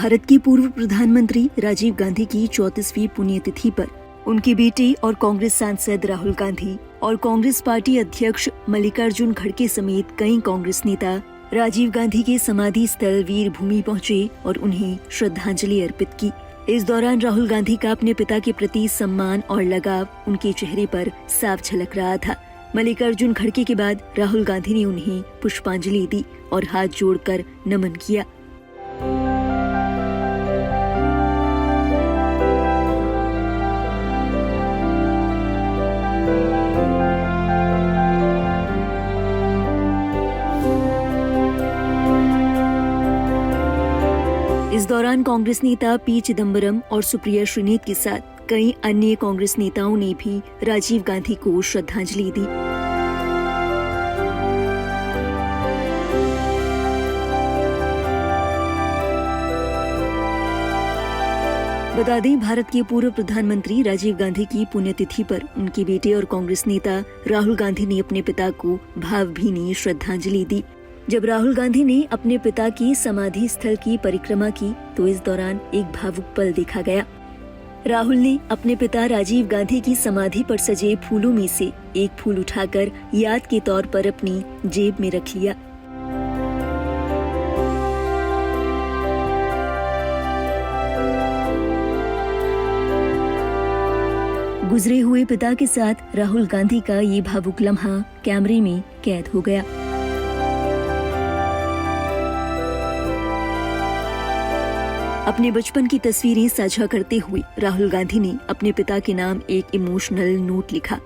भारत के पूर्व प्रधानमंत्री राजीव गांधी की 34वीं पुण्यतिथि पर उनके बेटे और कांग्रेस सांसद राहुल गांधी और कांग्रेस पार्टी अध्यक्ष मल्लिकार्जुन खड़गे समेत कई कांग्रेस नेता राजीव गांधी के समाधि स्थल वीर भूमि पहुंचे और उन्हें श्रद्धांजलि अर्पित की। इस दौरान राहुल गांधी का अपने पिता के प्रति सम्मान और लगाव उनके चेहरे पर साफ झलक रहा था। मल्लिकार्जुन खड़गे के बाद राहुल गांधी ने उन्हें पुष्पांजलि दी और हाथ जोड़कर नमन किया। इस दौरान कांग्रेस नेता पी चिदम्बरम और सुप्रिया श्रीनेत के साथ कई अन्य कांग्रेस नेताओं ने भी राजीव गांधी को श्रद्धांजलि दी। बता दें, भारत के पूर्व प्रधानमंत्री राजीव गांधी की पुण्यतिथि पर उनके बेटे और कांग्रेस नेता राहुल गांधी ने अपने पिता को भावभीनी श्रद्धांजलि दी। जब राहुल गांधी ने अपने पिता की समाधि स्थल की परिक्रमा की तो इस दौरान एक भावुक पल देखा गया। राहुल ने अपने पिता राजीव गांधी की समाधि पर सजे फूलों में से एक फूल उठाकर याद के तौर पर अपनी जेब में रख लिया। गुजरे हुए पिता के साथ राहुल गांधी का ये भावुक लम्हा कैमरे में कैद हो गया। अपने बचपन की तस्वीरें साझा करते हुए राहुल गांधी ने अपने पिता के नाम एक इमोशनल नोट लिखा।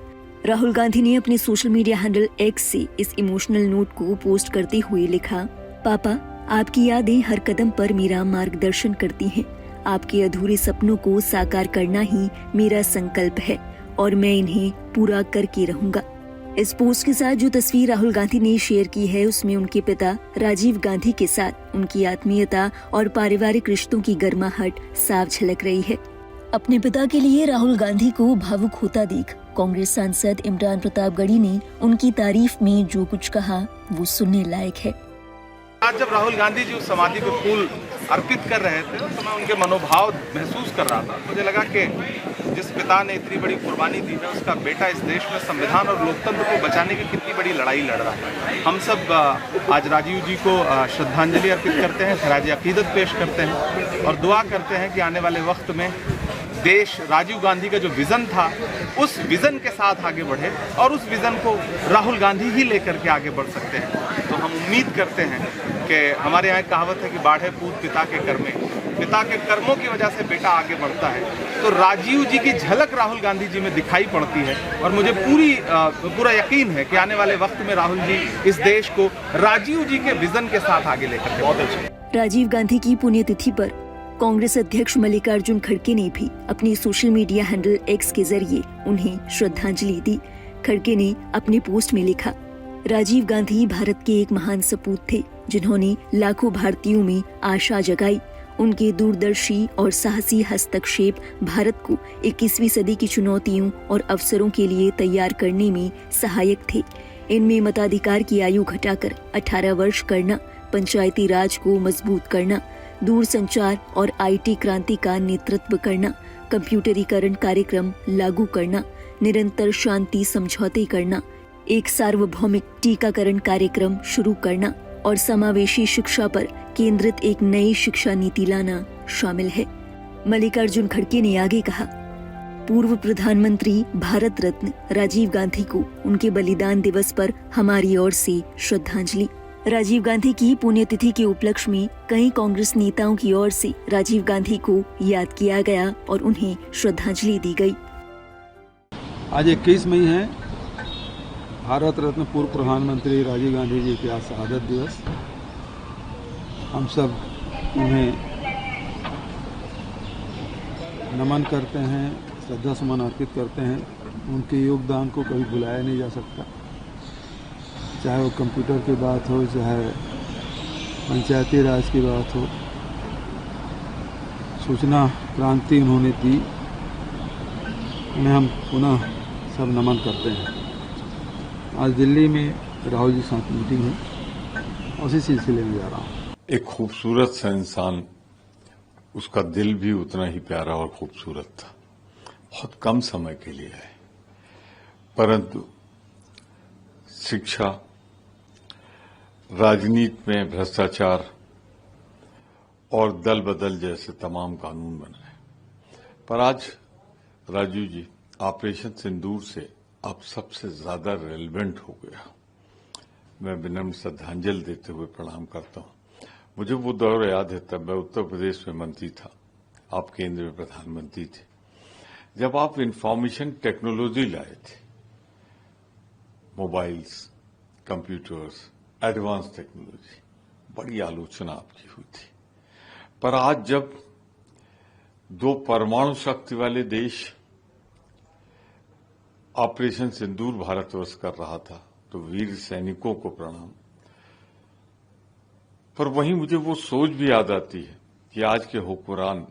राहुल गांधी ने अपने सोशल मीडिया हैंडल एक्स से इस इमोशनल नोट को पोस्ट करते हुए लिखा, पापा, आपकी यादें हर कदम पर मेरा मार्गदर्शन करती हैं। आपके अधूरे सपनों को साकार करना ही मेरा संकल्प है और मैं इन्हें पूरा करके रहूंगा। इस पोस्ट के साथ जो तस्वीर राहुल गांधी ने शेयर की है उसमें उनके पिता राजीव गांधी के साथ उनकी आत्मीयता और पारिवारिक रिश्तों की गर्माहट साफ झलक रही है। अपने पिता के लिए राहुल गांधी को भावुक होता देख कांग्रेस सांसद इमरान प्रतापगढ़ी ने उनकी तारीफ में जो कुछ कहा वो सुनने लायक है। आज जब राहुल गांधी जी उस समाधि पे फूल अर्पित कर रहे थे तो मैं उनके मनोभाव महसूस कर रहा था। मुझे लगा कि जिस पिता ने इतनी बड़ी कुर्बानी दी है उसका बेटा इस देश में संविधान और लोकतंत्र को बचाने की कितनी बड़ी लड़ाई लड़ रहा है। हम सब आज राजीव जी को श्रद्धांजलि अर्पित करते हैं, खराज अकीदत पेश करते हैं और दुआ करते हैं कि आने वाले वक्त में देश राजीव गांधी का जो विज़न था उस विज़न के साथ आगे बढ़े और उस विज़न को राहुल गांधी ही लेकर के आगे बढ़ सकते हैं। तो हम उम्मीद करते हैं कि हमारे यहाँ कहावत है कि बाढ़े पूत पिता के कर्मे, पिता के कर्मों की वजह से बेटा आगे बढ़ता है। तो राजीव जी की झलक राहुल गांधी जी में दिखाई पड़ती है और मुझे पूरा यकीन है कि आने वाले वक्त में राहुल जी इस देश को राजीव जी के विज़न के साथ आगे लेकर के बहुत अच्छे। राजीव गांधी की पुण्यतिथि पर कांग्रेस अध्यक्ष मल्लिकार्जुन खड़गे ने भी अपने सोशल मीडिया हैंडल एक्स के जरिए उन्हें श्रद्धांजलि दी। खड़गे ने अपने पोस्ट में लिखा, राजीव गांधी भारत के एक महान सपूत थे जिन्होंने लाखों भारतीयों में आशा जगाई। उनके दूरदर्शी और साहसी हस्तक्षेप भारत को 21वीं सदी की चुनौतियों और अवसरों के लिए तैयार करने में सहायक थे। इनमें मताधिकार की आयु घटाकर 18 वर्ष करना, पंचायती राज को मजबूत करना, दूरसंचार और IT क्रांति का नेतृत्व करना, कंप्यूटरीकरण कार्यक्रम लागू करना, निरंतर शांति समझौते करना, एक सार्वभौमिक टीकाकरण कार्यक्रम शुरू करना और समावेशी शिक्षा पर केंद्रित एक नई शिक्षा नीति लाना शामिल है। मल्लिकार्जुन खड़गे ने आगे कहा, पूर्व प्रधानमंत्री भारत रत्न राजीव गांधी को उनके बलिदान दिवस पर हमारी ओर से श्रद्धांजलि। राजीव गांधी की पुण्यतिथि के उपलक्ष्य में कई कांग्रेस नेताओं की ओर से राजीव गांधी को याद किया गया और उन्हें श्रद्धांजलि दी गई। आज 21 मई है, भारत रत्न पूर्व प्रधानमंत्री राजीव गांधी जी का शहादत दिवस। हम सब उन्हें नमन करते हैं, श्रद्धा सुमन अर्पित करते हैं। उनके योगदान को कभी भुलाया नहीं जा सकता, चाहे वो कंप्यूटर की बात हो, चाहे पंचायती राज की बात हो, सूचना क्रांति उन्होंने दी। उन्हें हम पुनः सब नमन करते हैं। आज दिल्ली में राहुल जी साथ मीटिंग है, उसी सिलसिले में जा रहा हूँ। एक खूबसूरत सा इंसान उसका दिल भी उतना ही प्यारा और खूबसूरत था। बहुत कम समय के लिए है, परंतु शिक्षा, राजनीति में भ्रष्टाचार और दल बदल जैसे तमाम कानून बनाए। पर आज राजीव जी, ऑपरेशन सिंदूर से अब सबसे ज्यादा रेलेवेंट हो गया। मैं विनम्र श्रद्धांजलि देते हुए प्रणाम करता हूं। मुझे वो दौर याद है, तब मैं उत्तर प्रदेश में मंत्री था, आप केंद्र में प्रधानमंत्री थे, जब आप इंफॉर्मेशन टेक्नोलॉजी लाए थे, मोबाइल्स, कंप्यूटर्स, एडवांस टेक्नोलॉजी, बड़ी आलोचना आपकी हुई थी। पर आज जब दो परमाणु शक्ति वाले देश ऑपरेशन सिंदूर भारतवर्ष कर रहा था, तो वीर सैनिकों को प्रणाम। पर वहीं मुझे वो सोच भी याद आती है कि आज के हुक्मरान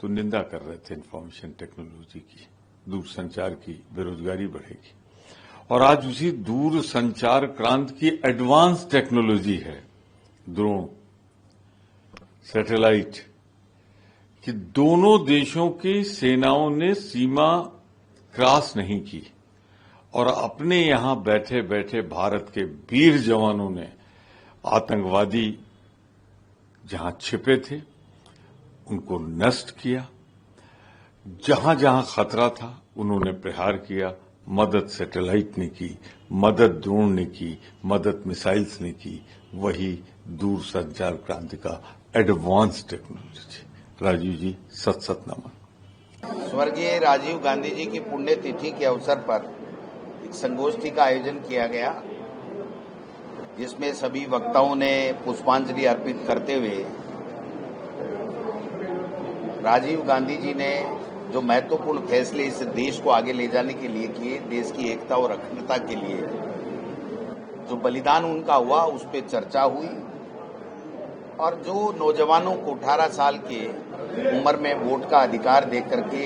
तो निंदा कर रहे थे इंफॉर्मेशन टेक्नोलॉजी की, दूरसंचार की, बेरोजगारी बढ़ेगी। और आज उसी दूर संचार क्रांति की एडवांस टेक्नोलॉजी है ड्रोन, सैटेलाइट, कि दोनों देशों की सेनाओं ने सीमा क्रॉस नहीं की और अपने यहां बैठे बैठे भारत के वीर जवानों ने आतंकवादी जहां छिपे थे उनको नष्ट किया। जहां जहां खतरा था उन्होंने प्रहार किया। मदद सैटेलाइट ने की, मदद ड्रोन ने की, मदद मिसाइल्स ने की। वही दूर संचार क्रांति का एडवांस टेक्नोलॉजी। राजीव जी, सत सत नमन। स्वर्गीय राजीव गांधी जी की पुण्यतिथि के अवसर पर एक संगोष्ठी का आयोजन किया गया, जिसमें सभी वक्ताओं ने पुष्पांजलि अर्पित करते हुए राजीव गांधी जी ने जो महत्वपूर्ण फैसले इस देश को आगे ले जाने के लिए किए, देश की एकता और अखंडता के लिए जो बलिदान उनका हुआ, उस पर चर्चा हुई। और जो नौजवानों को 18 साल के उम्र में वोट का अधिकार देकर के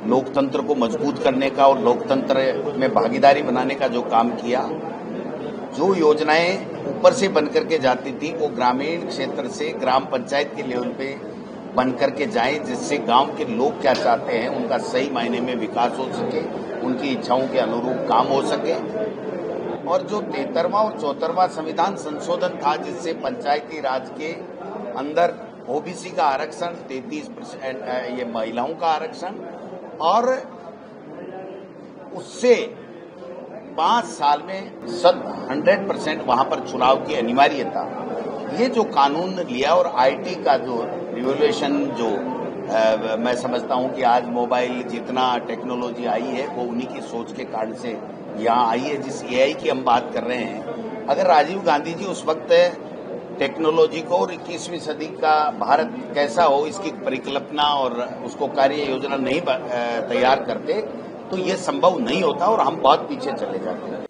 लोकतंत्र को मजबूत करने का और लोकतंत्र में भागीदारी बनाने का जो काम किया, जो योजनाएं ऊपर से बनकर के जाती थी वो ग्रामीण क्षेत्र से ग्राम पंचायत के लेवल पे बन करके जाए, जिससे गांव के लोग क्या चाहते हैं उनका सही मायने में विकास हो सके, उनकी इच्छाओं के अनुरूप काम हो सके। और जो 73वां और 74वां संविधान संशोधन था, जिससे पंचायती राज के अंदर ओबीसी का आरक्षण, 33% ये महिलाओं का आरक्षण, और उससे 5 साल में 100% वहां पर चुनाव की अनिवार्यता, ये जो कानून लिया। और आईटी का जो रिवोल्यूशन, जो मैं समझता हूं कि आज मोबाइल जितना टेक्नोलॉजी आई है वो उन्हीं की सोच के कारण से यहाँ आई है। जिस एआई की हम बात कर रहे हैं, अगर राजीव गांधी जी उस वक्त टेक्नोलॉजी को और 21वीं सदी का भारत कैसा हो इसकी परिकल्पना और उसको कार्य योजना नहीं तैयार करते, तो ये संभव नहीं होता और हम बहुत पीछे चले जाते हैं।